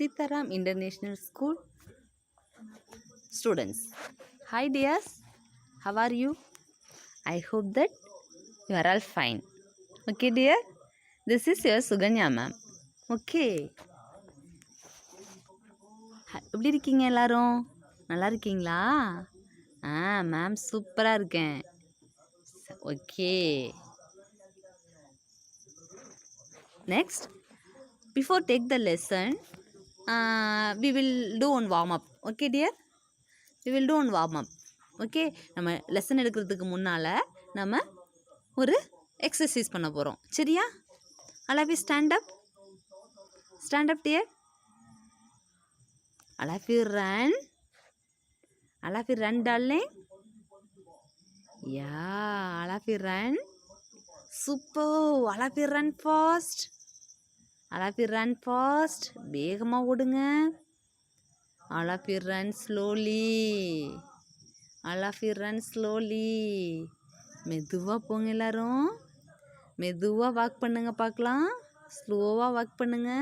Sitaram International School students. Hi dears, how are you? I hope that you are all fine. Okay dear, this is your Suganya ma'am. Okay. எப்படி இருக்கீங்க எல்லாரும்? நல்லா இருக்கீங்களா? Ma'am சூப்பராக இருக்கேன். Okay. Next, before take the lesson, we will do one warm up. Okay dear? We will do one warm up. Okay, நம்ம lesson எடுக்கிறதுக்கு முன்னால் நம்ம ஒரு எக்ஸசைஸ் பண்ண போகிறோம். சரியா? all of you stand up. Stand up dear. all of you run. all of you run darling. Yeah, all of you run. Super. all of you run fast. all of you run fast. வேகமாக ஓடுங்க. all of you run slowly. all of you run slowly. மெதுவாக போங்க எல்லாரும். மெதுவாக walk பண்ணுங்க பார்க்கலாம். ஸ்லோவாக walk பண்ணுங்க.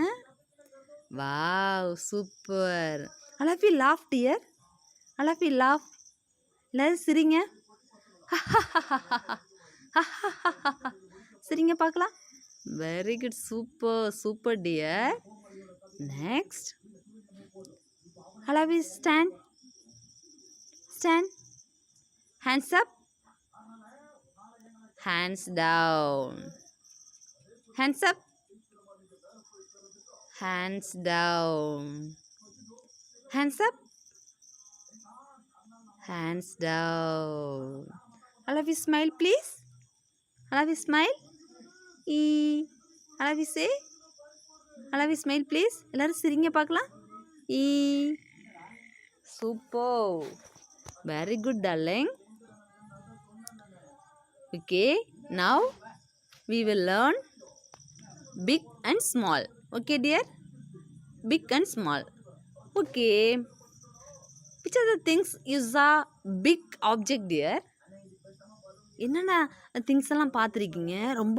Wow super. all of you laugh dear. all of you laugh. எல்லாரும் சிரிங்க. சிரிங்க பார்க்கலாம். Very good. Super super dear. Next, all of you stand. Stand. Hands up. Hands down. Hands up. Hands down. Hands up. Hands down. all of you smile please. all of you smile. all of you say. all of you smile please. எல்லாரும் சிரிங்க பார்க்கலாம். Super. Very good darling. Okay, now we will learn big and small. Okay dear? Big and small. Okay. Which are the things you saw big object dear? என்னென்ன things எல்லாம் பார்த்துருக்கீங்க ரொம்ப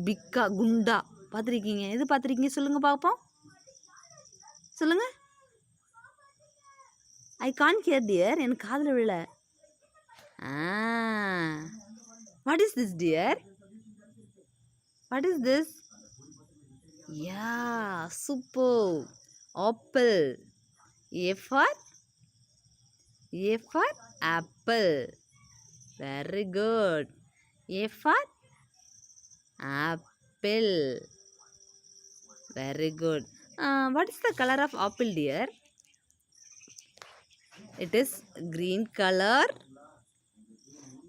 பிக்காக குண்டா பார்த்துருக்கீங்க? எது பார்த்துருக்கீங்க சொல்லுங்கள் பார்ப்போம். சொல்லுங்கள். I can hear dear. எனக்கு காதில் விழல. What is this dear? What is this? Yeah super. Apple. A for apple. Very good. A for apple. Very good. What is the color of apple dear? It is green color.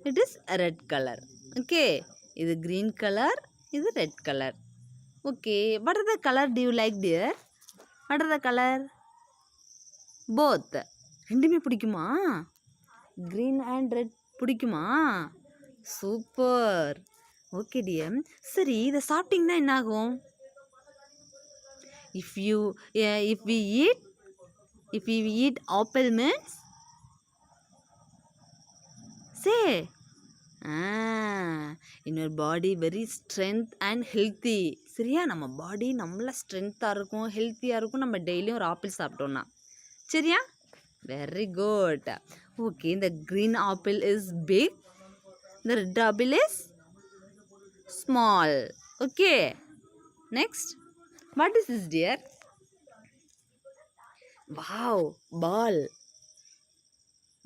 It is red color. Okay. இது green color. இது red color. Okay. What are the color do you like dear? What are the color? Both. ரெண்டுமே பிடிக்குமா? green and red பிடிக்குமா? Super. Okay dear. சரி, இதை சாப்பிட்டிங்கன்னா என்ன ஆகும்? if we eat apple means say in your body very strength and healthy. சரியா? நம்ம பாடி நம்மள ஸ்ட்ரென்த்தாக இருக்கும், ஹெல்த்தியாக இருக்கும் நம்ம டெய்லியும் ஒரு ஆப்பிள் சாப்பிட்டோம்னா. சரியா? Very good. Okay, the green apple is big, the red apple is small. Okay. Next, what is this dear? Wow, ball.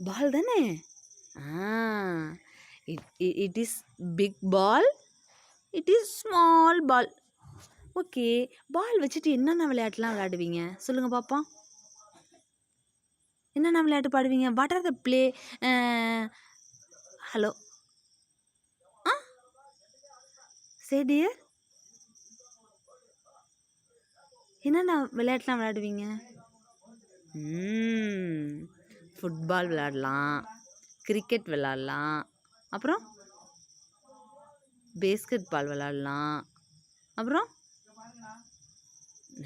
Ball தானே? It is big ball. It is small ball. Okay, ball வச்சுட்டு என்னென்ன விளையாட்டுலாம் விளையாடுவீங்க சொல்லுங்க பாப்போம். என்னென்ன விளையாட்டு பாடுவீங்க? What are the play? Hello say dear. என்னென்ன விளையாட்டுலாம் விளையாடுவீங்க? ஃபுட்பால் விளையாடலாம், கிரிக்கெட் விளையாடலாம், அப்புறம் பேஸ்கெட் பால் விளையாடலாம், அப்புறம்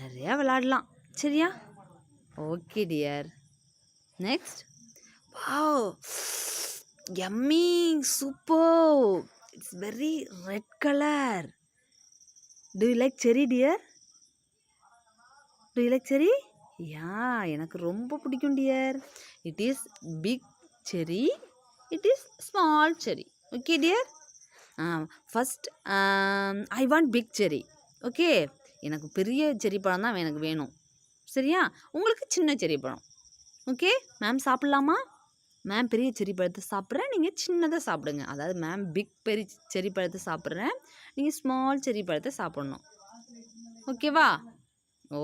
நிறையா விளையாடலாம். சரியா? Okay dear. Next, wow yummy super. It's very red colour. Do you like cherry dear? Do you like cherry? Yeah எனக்கு ரொம்ப பிடிக்கும் dear. It is big cherry, it is small cherry. Okay dear. First I want big cherry. Okay, எனக்கு பெரிய செரி பழம் தான் எனக்கு வேணும். சரியா? உங்களுக்கு சின்ன செரி பழம். Okay ma'am, சாப்பிட்லாமா? மேம் பெரிய செரி பழத்தை சாப்பிட்றேன், நீங்கள் சின்னதாக சாப்பிடுங்க. அதாவது மேம் பிக் பெரிய செரி பழத்தை சாப்பிட்றேன், நீங்கள் ஸ்மால் செரி பழத்தை சாப்பிட்ணும். ஓகேவா?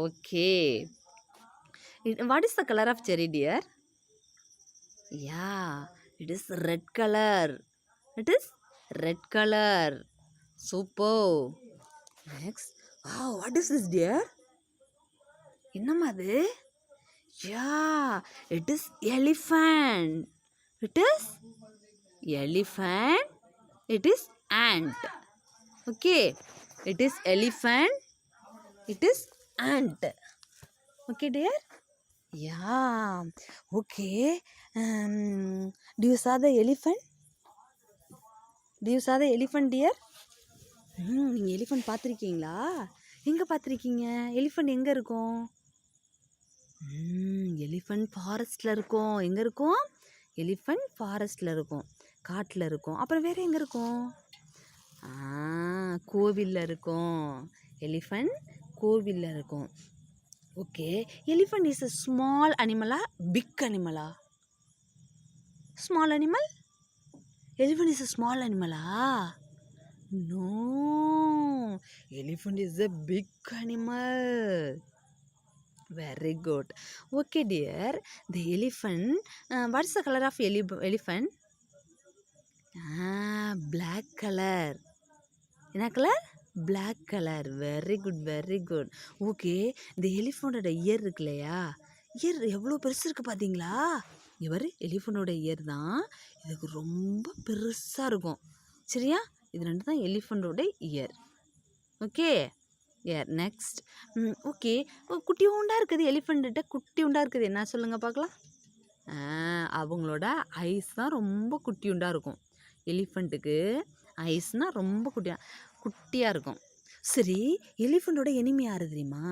Okay. What is the colour of cherry dear? Yeah, it is red colour. It is red colour. Super. Next, what is this dear? என்னம்மா அது? Yeah, it is elephant. It is elephant. It is ant. Okay, it is elephant. It is ant. Okay dear. Yeah. Okay. Do you saw the elephant? Do you saw the elephant dear? நீங்கள் elephant பார்த்துருக்கீங்களா? எங்கே பார்த்துருக்கீங்க? Elephant எங்கே இருக்கும்? Elephant ஃபாரஸ்ட்டில் இருக்கும். எங்கே இருக்கும்? Elephant ஃபாரஸ்ட்டில் இருக்கும், காட்டில் இருக்கும். அப்புறம் வேறு எங்கே இருக்கும்? கோவிலில் இருக்கும். எலிஃபண்ட் கோவிலில் இருக்கும். Okay, elephant is a small அனிமலா, பிக் அனிமலா? Small animal. Elephant is a small அனிமலா? No, elephant is a big animal. Very good. Okay dear, the elephant, what is the color of elephant? Black color. என்ன colour? Black color. Very good, very good. Okay, இந்த எலிஃபண்டோட year இருக்கு இல்லையா, year எவ்வளோ பெருசு இருக்குது பார்த்தீங்களா? இவர் எலிஃபண்டோட இயர் தான், இதுக்கு ரொம்ப பெருசாக இருக்கும். சரியா? இது ரெண்டு தான் எலிஃபண்டோட இயர். ஓகே. நெக்ஸ்ட். ஓகே, குட்டி உண்டா இருக்குது எலிஃபண்ட்ட, குட்டி உண்டா இருக்குது என்ன சொல்லுங்கள் பார்க்கலாம்? அவங்களோட ஐஸ் தான் ரொம்ப குட்டி உண்டா இருக்கும். எலிஃபண்ட்டுக்கு ஐஸ்னால் ரொம்ப குட்டியாக இருக்கும். சரி, எலிஃபண்டோட எனிமி யார் தெரியுமா?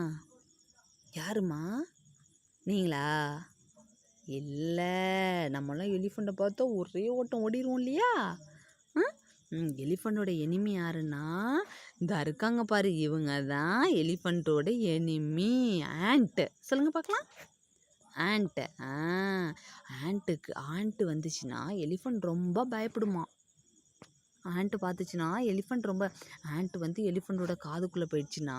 யாருமா? நீங்களா? இல்லை, நம்மளாம் எலிஃபண்ட்டை பார்த்தா ஒரே ஓட்டம் ஓடிடுவோம் இல்லையா? எலிஃபண்டோட எனிமி யாருன்னா, இந்த இருக்காங்க பாரு, இவங்க தான் எலிஃபண்டோட எனிமி. ஆண்ட்டு. சொல்லுங்கள் பார்க்கலாம். ஆண்ட்டு. ஆண்ட்டு வந்துச்சுன்னா எலிஃபண்ட் ரொம்ப பயப்படுமா. ஆண்ட்டு பார்த்துச்சுன்னா எலிஃபண்ட் ரொம்ப, ஆண்ட்டு வந்து எலிஃபண்டோட காதுக்குள்ளே போயிடுச்சுன்னா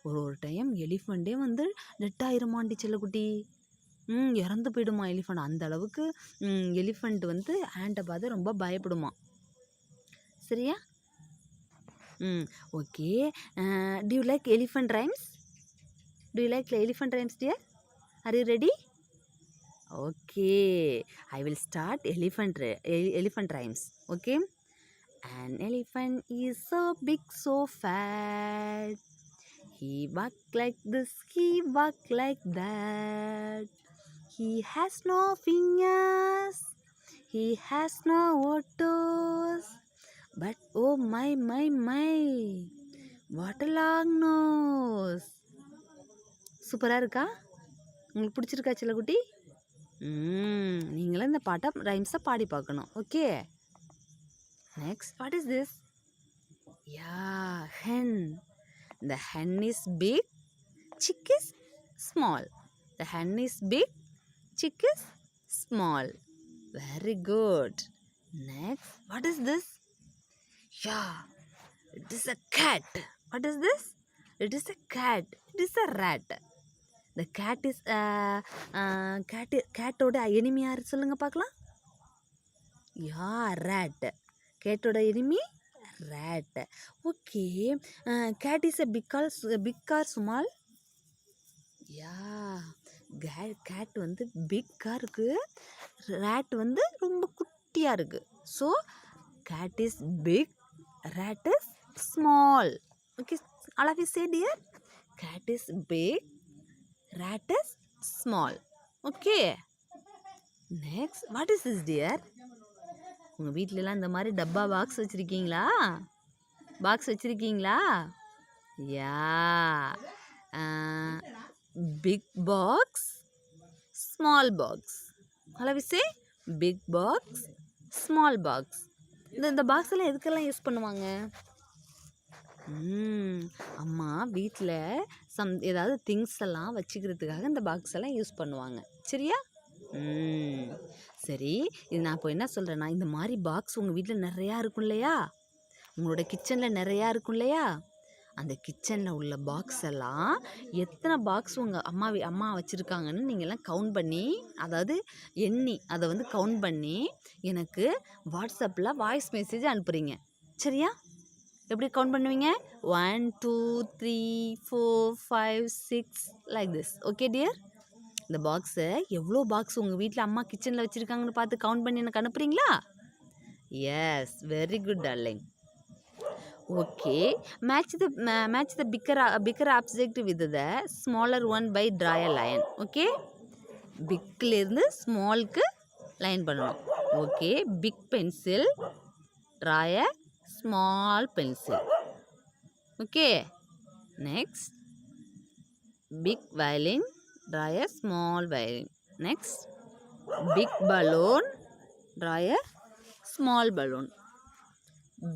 ஒரு டைம் எலிஃபண்டே வந்து டெட் ஆயிருமாண்டி செல்லக்குட்டி. இறந்து போயிடுமா எலிஃபண்ட். அந்த அளவுக்கு எலிஃபண்ட் வந்து ஆண்ட்டை பார்த்து ரொம்ப பயப்படுமா. சரியா? Okay. Do you like elephant rhymes? Do you like elephant rhymes dear? Are you ready? Okay, I will start elephant rhymes. Okay. An elephant is so big, so fat. He walk like this, he walk like that. He has no fingers, he has no toes. But oh my, what a long nose. சூப்பராக இருக்கா? உங்களுக்கு பிடிச்சிருக்கா செல்லக்குட்டி? நீங்களும் இந்த பாட்டை ரைம்ஸை பாடி பார்க்கணும். Okay. Next, what is this? hen. The hen is big, chick is small. The hen is big, chick is small. Very good. Next, what is this? It is a cat. What is this? It is a cat. It is a rat. The cat is cat-ஓட enemy யார் சொல்லுங்க பார்க்கலாம்? rat. Cat-ஓட enemy rat. Okay. Cat is a big or small? Cat வந்து பிக்காக இருக்கு, rat வந்து ரொம்ப குட்டியாக இருக்கு. So cat is big, rat is small. Okay, all of you say dear. Cat is big, rat is small. Okay. Next, what is this dear? உங்கள் வீட்டிலலாம் இந்த மாதிரி டப்பா பாக்ஸ் வச்சுருக்கீங்களா? big box, small box. How do we say? Big box, small box. இந்த box எல்லாம் எதுக்கெல்லாம் use பண்ணுவாங்க? அம்மா வீட்டில் ஏதாவது திங்ஸ் எல்லாம் வச்சுக்கிறதுக்காக இந்த பாக்ஸ் எல்லாம் யூஸ் பண்ணுவாங்க. சரியா? சரி, இது நான் இப்போ என்ன சொல்கிறேன்னா, இந்த மாதிரி பாக்ஸ் உங்கள் வீட்டில் நிறையா இருக்கும் இல்லையா? உங்களோட கிச்சனில் நிறையா இருக்கும் இல்லையா? அந்த கிச்சனில் உள்ள பாக்ஸ் எல்லாம் எத்தனை பாக்ஸ் உங்கள் அம்மா வச்சுருக்காங்கன்னு நீங்கள்லாம் கவுண்ட் பண்ணி, அதாவது எண்ணி அதை வந்து கவுண்ட் பண்ணி எனக்கு வாட்ஸ்அப்பில் வாய்ஸ் மெசேஜ் அனுப்புகிறீங்க. சரியா? எப்படி கவுண்ட் பண்ணுவீங்க? 1 2 3 4 5 6 லைக் திஸ். Okay dear? இந்த பாக்ஸை எவ்வளோ பாக்ஸ் உங்கள் வீட்டில் அம்மா கிச்சனில் வச்சுருக்காங்கன்னு பார்த்து கவுண்ட் பண்ணி எனக்கு அனுப்புகிறீங்களா? Yes, very good darling. Okay, match the bigger object with the smaller one by draw a line. Okay, பிக்லேருந்து ஸ்மால்க்கு லைன் பண்ணணும். Okay, big pencil, draw a small pencil. Okay, next big violin, draw a small violin. Next big balloon, draw a small balloon.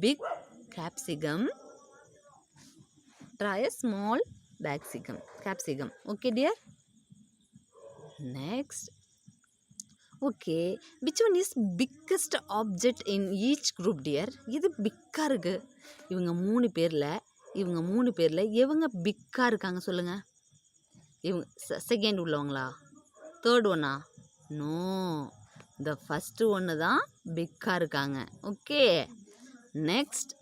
Big capsicum, draw a small capsicum. Okay dear? Next, okay, which one is biggest object in each group dear? இது பிக்காக இருக்குது. இவங்க மூணு பேரில் எவங்க பிக்காக இருக்காங்க சொல்லுங்கள்? இவங்க second உள்ளவங்களா? Third ஒன்னா? நோ, இந்த ஃபஸ்ட்டு ஒன்று தான் பிக்காக இருக்காங்க. Okay, next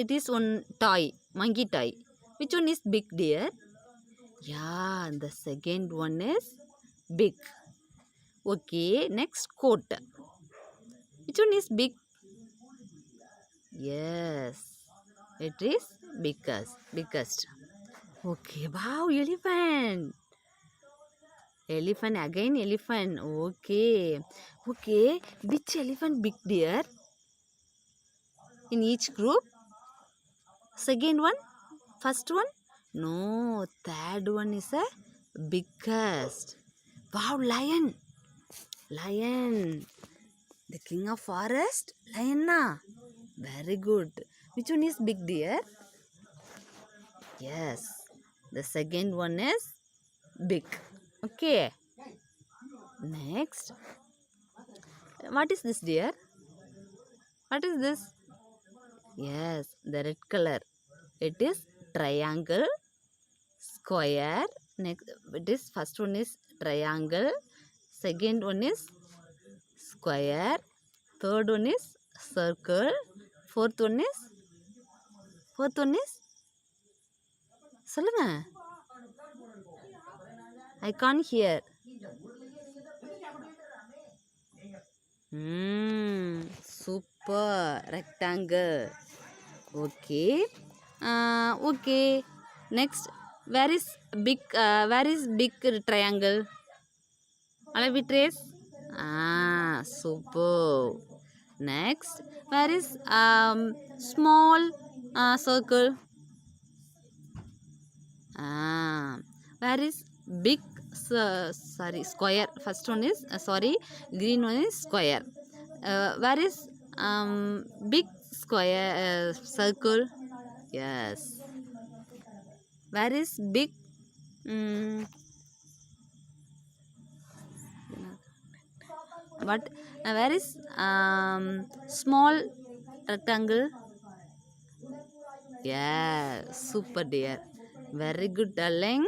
it is one toy, monkey toy. Which one is big dear? Yeah, the second one is big. Okay, next coat. Which one is big? Yes, it is biggest. Okay, wow, elephant. Again elephant. Okay, which elephant big dear in each group? Second one? First one? No, third one is a biggest. Wow, lion, the king of forest. Lion na? Very good. Which one is big dear? Yes, the second one is big. Okay, next, what is this dear? What is this? Yes, the red color. It is triangle, square. Next, it is first one is triangle, second one is square, third one is circle, fourth one is சொல்லுங்க, I can't hear. Super, rectangle. Okay, okay, next, where is big triangle? All we trace. Super. Next, where is small circle? Where is big square? First one is green one is square. Where is big square circle? Yes. Where is big where is small rectangle? Yeah, super dear. Very good darling.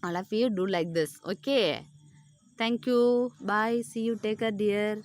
All of you do like this. Okay, thank you. Bye. See you. Take care dear.